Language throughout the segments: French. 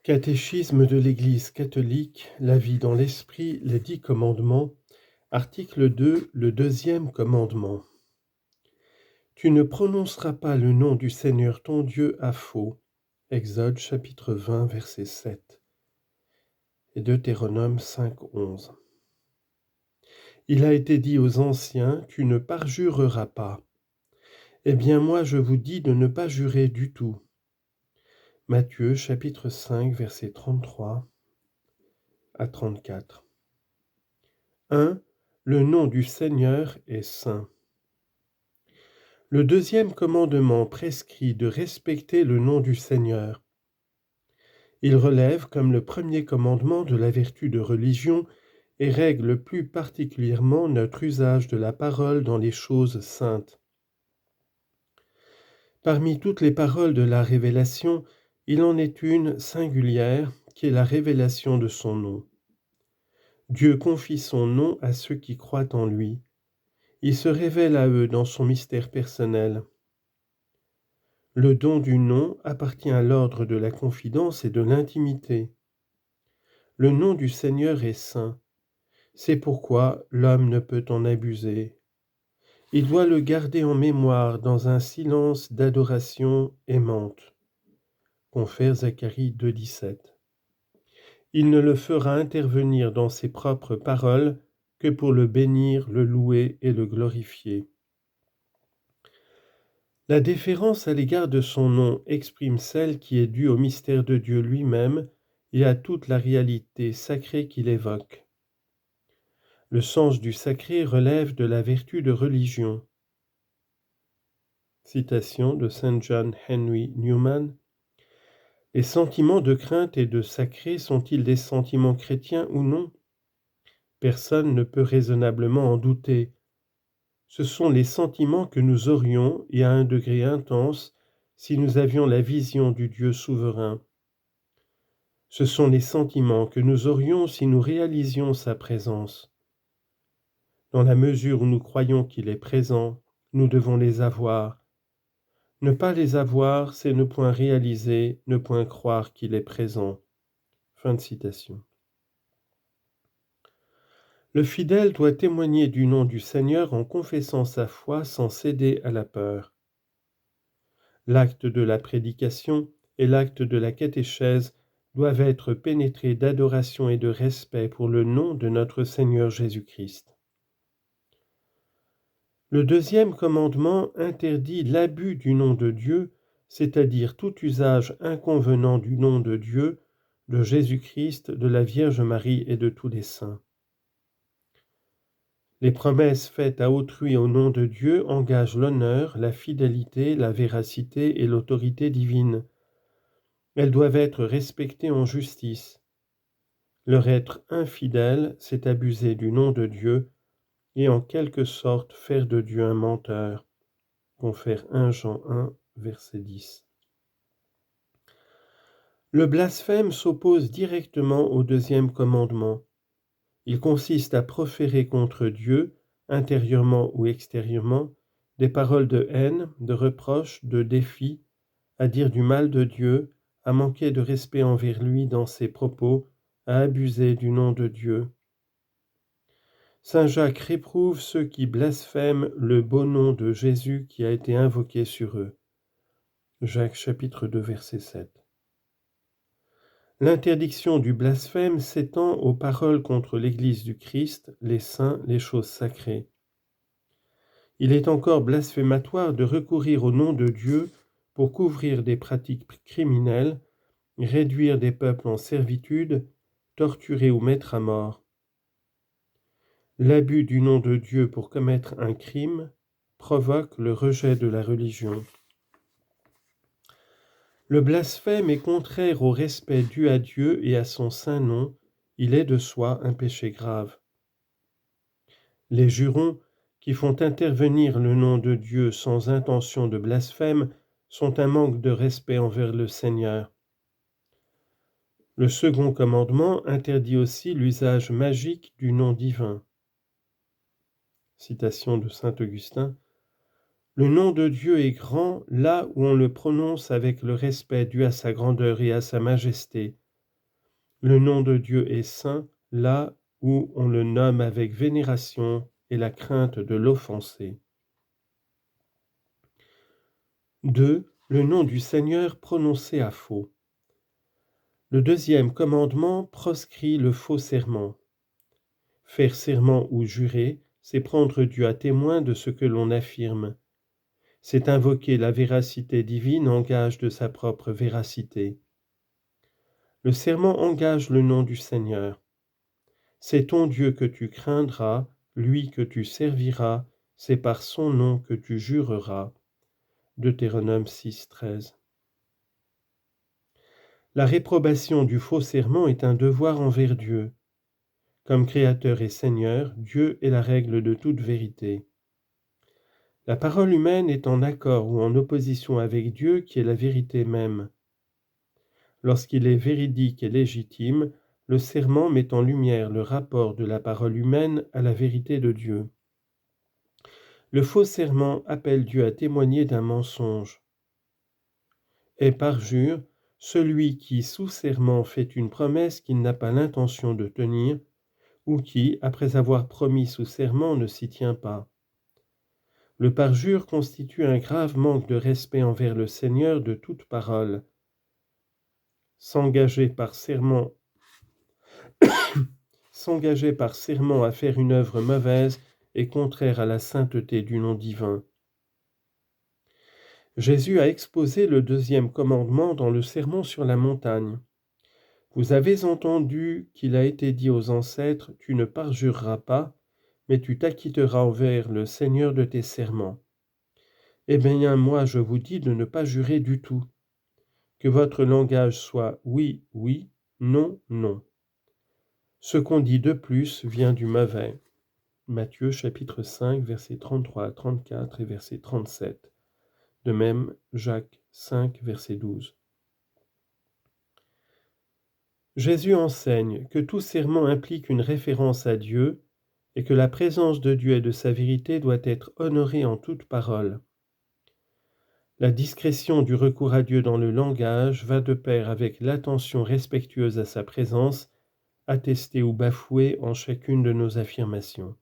Catéchisme de l'Église catholique, la vie dans l'Esprit, les 10 commandements, article 2, le deuxième commandement. Tu ne prononceras pas le nom du Seigneur ton Dieu à faux. Exode chapitre 20, verset 7. Et Deutéronome 5, 11. Il a été dit aux anciens, tu ne parjureras pas. Eh bien moi je vous dis de ne pas jurer du tout. Matthieu chapitre 5, verset 33 à 34. 1. Le nom du Seigneur est saint. Le deuxième commandement prescrit de respecter le nom du Seigneur. Il relève comme le premier commandement de la vertu de religion et règle plus particulièrement notre usage de la parole dans les choses saintes. Parmi toutes les paroles de la révélation, il en est une singulière qui est la révélation de son nom. Dieu confie son nom à ceux qui croient en lui. Il se révèle à eux dans son mystère personnel. Le don du nom appartient à l'ordre de la confidence et de l'intimité. Le nom du Seigneur est saint. C'est pourquoi l'homme ne peut en abuser. Il doit le garder en mémoire dans un silence d'adoration aimante. Confère Zacharie 2,17. Il ne le fera intervenir dans ses propres paroles que pour le bénir, le louer et le glorifier. La déférence à l'égard de son nom exprime celle qui est due au mystère de Dieu lui-même et à toute la réalité sacrée qu'il évoque. Le sens du sacré relève de la vertu de religion. Citation de Saint John Henry Newman. Les sentiments de crainte et de sacré sont-ils des sentiments chrétiens ou non? Personne ne peut raisonnablement en douter. Ce sont les sentiments que nous aurions, et à un degré intense, si nous avions la vision du Dieu souverain. Ce sont les sentiments que nous aurions si nous réalisions sa présence. Dans la mesure où nous croyons qu'il est présent, nous devons les avoir. Ne pas les avoir, c'est ne point réaliser, ne point croire qu'il est présent. Fin de citation. Le fidèle doit témoigner du nom du Seigneur en confessant sa foi sans céder à la peur. L'acte de la prédication et l'acte de la catéchèse doivent être pénétrés d'adoration et de respect pour le nom de notre Seigneur Jésus-Christ. Le deuxième commandement interdit l'abus du nom de Dieu, c'est-à-dire tout usage inconvenant du nom de Dieu, de Jésus-Christ, de la Vierge Marie et de tous les saints. Les promesses faites à autrui au nom de Dieu engagent l'honneur, la fidélité, la véracité et l'autorité divine. Elles doivent être respectées en justice. Leur être infidèle, c'est abuser du nom de Dieu et en quelque sorte faire de Dieu un menteur. Confère 1 Jean 1, verset 10. Le blasphème s'oppose directement au deuxième commandement. Il consiste à proférer contre Dieu, intérieurement ou extérieurement, des paroles de haine, de reproche, de défi, à dire du mal de Dieu, à manquer de respect envers lui dans ses propos, à abuser du nom de Dieu. Saint Jacques réprouve ceux qui blasphèment le beau nom de Jésus qui a été invoqué sur eux. Jacques chapitre 2 verset 7. L'interdiction du blasphème s'étend aux paroles contre l'Église du Christ, les saints, les choses sacrées. Il est encore blasphématoire de recourir au nom de Dieu pour couvrir des pratiques criminelles, réduire des peuples en servitude, torturer ou mettre à mort. L'abus du nom de Dieu pour commettre un crime provoque le rejet de la religion. Le blasphème est contraire au respect dû à Dieu et à son saint nom, il est de soi un péché grave. Les jurons qui font intervenir le nom de Dieu sans intention de blasphème sont un manque de respect envers le Seigneur. Le second commandement interdit aussi l'usage magique du nom divin. Citation de saint Augustin. Le nom de Dieu est grand là où on le prononce avec le respect dû à sa grandeur et à sa majesté, Le nom de Dieu est saint là où on le nomme avec vénération et la crainte de l'offenser. 2. Le nom du Seigneur prononcé à faux. Le deuxième commandement proscrit le faux serment. Faire serment ou jurer, c'est prendre Dieu à témoin de ce que l'on affirme. C'est invoquer la véracité divine en gage de sa propre véracité. Le serment engage le nom du Seigneur. C'est ton Dieu que tu craindras, lui que tu serviras, c'est par son nom que tu jureras. Deutéronome 6, 13. La réprobation du faux serment est un devoir envers Dieu. Comme Créateur et Seigneur, Dieu est la règle de toute vérité. La parole humaine est en accord ou en opposition avec Dieu qui est la vérité même. Lorsqu'il est véridique et légitime, le serment met en lumière le rapport de la parole humaine à la vérité de Dieu. Le faux serment appelle Dieu à témoigner d'un mensonge. Et parjure, celui qui sous serment fait une promesse qu'il n'a pas l'intention de tenir, ou qui, après avoir promis sous serment, ne s'y tient pas. Le parjure constitue un grave manque de respect envers le Seigneur de toute parole. S'engager par serment à faire une œuvre mauvaise est contraire à la sainteté du nom divin. Jésus a exposé le deuxième commandement dans le Sermon sur la montagne. Vous avez entendu qu'il a été dit aux ancêtres, tu ne parjureras pas, mais tu t'acquitteras envers le Seigneur de tes serments. Eh bien, moi, je vous dis de ne pas jurer du tout. Que votre langage soit oui, oui, non, non. Ce qu'on dit de plus vient du mauvais. Matthieu chapitre 5, versets 33 à 34 et verset 37. De même, Jacques 5, verset 12. Jésus enseigne que tout serment implique une référence à Dieu et que la présence de Dieu et de sa vérité doit être honorée en toute parole. La discrétion du recours à Dieu dans le langage va de pair avec l'attention respectueuse à sa présence, attestée ou bafouée en chacune de nos affirmations.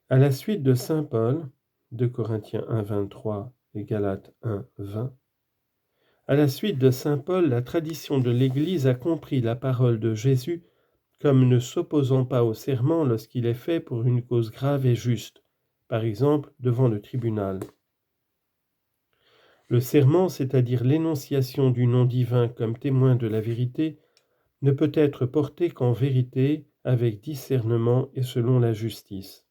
À la suite de saint Paul, 2 Corinthiens 1, 23 et Galates 1, 20, à la suite de saint Paul, la tradition de l'Église a compris la parole de Jésus comme ne s'opposant pas au serment lorsqu'il est fait pour une cause grave et juste, par exemple devant le tribunal. Le serment, c'est-à-dire l'énonciation du nom divin comme témoin de la vérité, ne peut être porté qu'en vérité, avec discernement et selon la justice.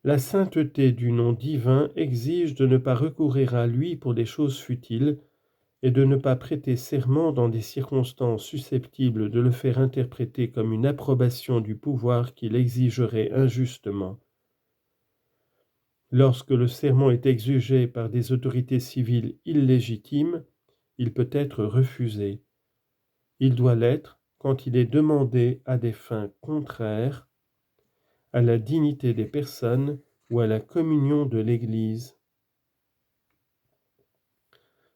La sainteté du nom divin exige de ne pas recourir à lui pour des choses futiles et de ne pas prêter serment dans des circonstances susceptibles de le faire interpréter comme une approbation du pouvoir qu'il exigerait injustement. Lorsque le serment est exigé par des autorités civiles illégitimes, il peut être refusé. Il doit l'être quand il est demandé à des fins contraires à la dignité des personnes ou à la communion de l'Église.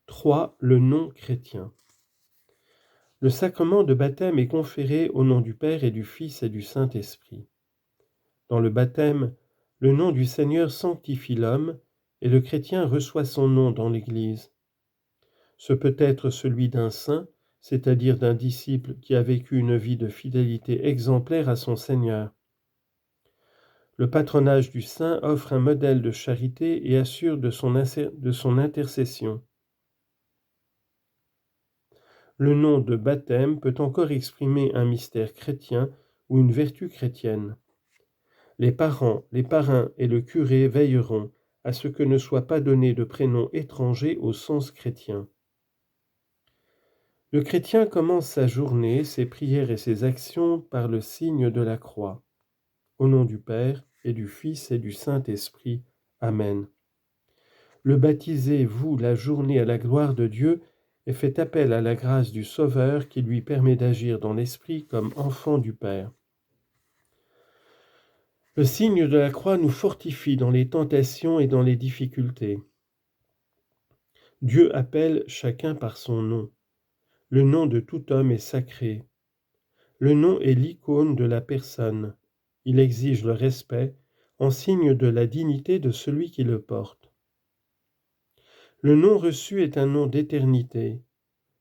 3. Le nom chrétien. Le sacrement de baptême est conféré au nom du Père et du Fils et du Saint-Esprit. Dans le baptême, le nom du Seigneur sanctifie l'homme et le chrétien reçoit son nom dans l'Église. Ce peut être celui d'un saint, c'est-à-dire d'un disciple qui a vécu une vie de fidélité exemplaire à son Seigneur. Le patronage du saint offre un modèle de charité et assure de son intercession. Le nom de baptême peut encore exprimer un mystère chrétien ou une vertu chrétienne. Les parents, les parrains et le curé veilleront à ce que ne soit pas donné de prénom étranger au sens chrétien. Le chrétien commence sa journée, ses prières et ses actions par le signe de la croix. Au nom du Père et du Fils et du Saint-Esprit. Amen. Le baptisé voue la journée à la gloire de Dieu et fait appel à la grâce du Sauveur qui lui permet d'agir dans l'Esprit comme enfant du Père. Le signe de la croix nous fortifie dans les tentations et dans les difficultés. Dieu appelle chacun par son nom. Le nom de tout homme est sacré. Le nom est l'icône de la personne. Il exige le respect en signe de la dignité de celui qui le porte. Le nom reçu est un nom d'éternité.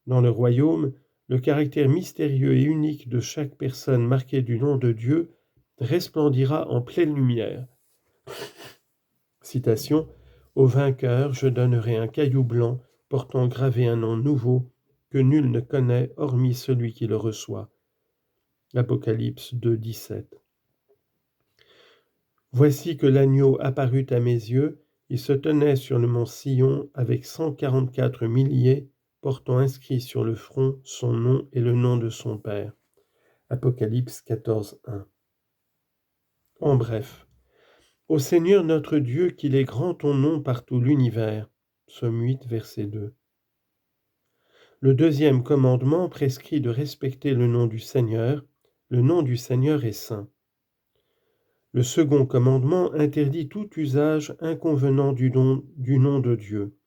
Dans le royaume, le caractère mystérieux et unique de chaque personne marquée du nom de Dieu resplendira en pleine lumière. Citation: Au vainqueur, je donnerai un caillou blanc portant gravé un nom nouveau que nul ne connaît hormis celui qui le reçoit. Apocalypse 2, 17. Voici que l'agneau apparut à mes yeux, il se tenait sur le mont Sion avec 144 milliers, portant inscrit sur le front son nom et le nom de son Père. Apocalypse 14, 1. En bref, ô Seigneur notre Dieu, qu'il est grand ton nom par tout l'univers. Psaume 8, verset 2. Le deuxième commandement prescrit de respecter le nom du Seigneur. Le nom du Seigneur est saint. Le second commandement interdit tout usage inconvenant du nom de Dieu.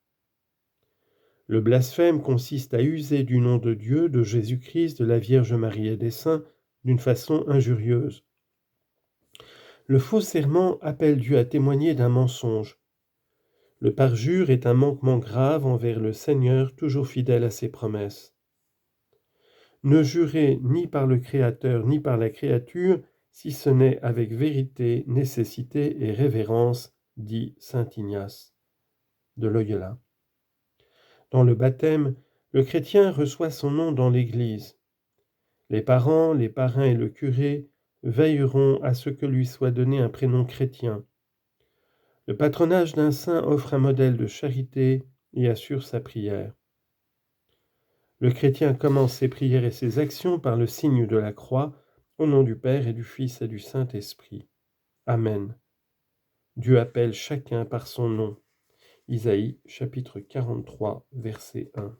Le blasphème consiste à user du nom de Dieu, de Jésus-Christ, de la Vierge Marie et des saints d'une façon injurieuse. Le faux serment appelle Dieu à témoigner d'un mensonge. Le parjure est un manquement grave envers le Seigneur, toujours fidèle à ses promesses. Ne jurez ni par le Créateur ni par la créature, si ce n'est avec vérité, nécessité et révérence, dit saint Ignace de Loyola. Dans le baptême, le chrétien reçoit son nom dans l'Église. Les parents, les parrains et le curé veilleront à ce que lui soit donné un prénom chrétien. Le patronage d'un saint offre un modèle de charité et assure sa prière. Le chrétien commence ses prières et ses actions par le signe de la croix, au nom du Père et du Fils et du Saint-Esprit. Amen. Dieu appelle chacun par son nom. Isaïe, chapitre 43, verset 1.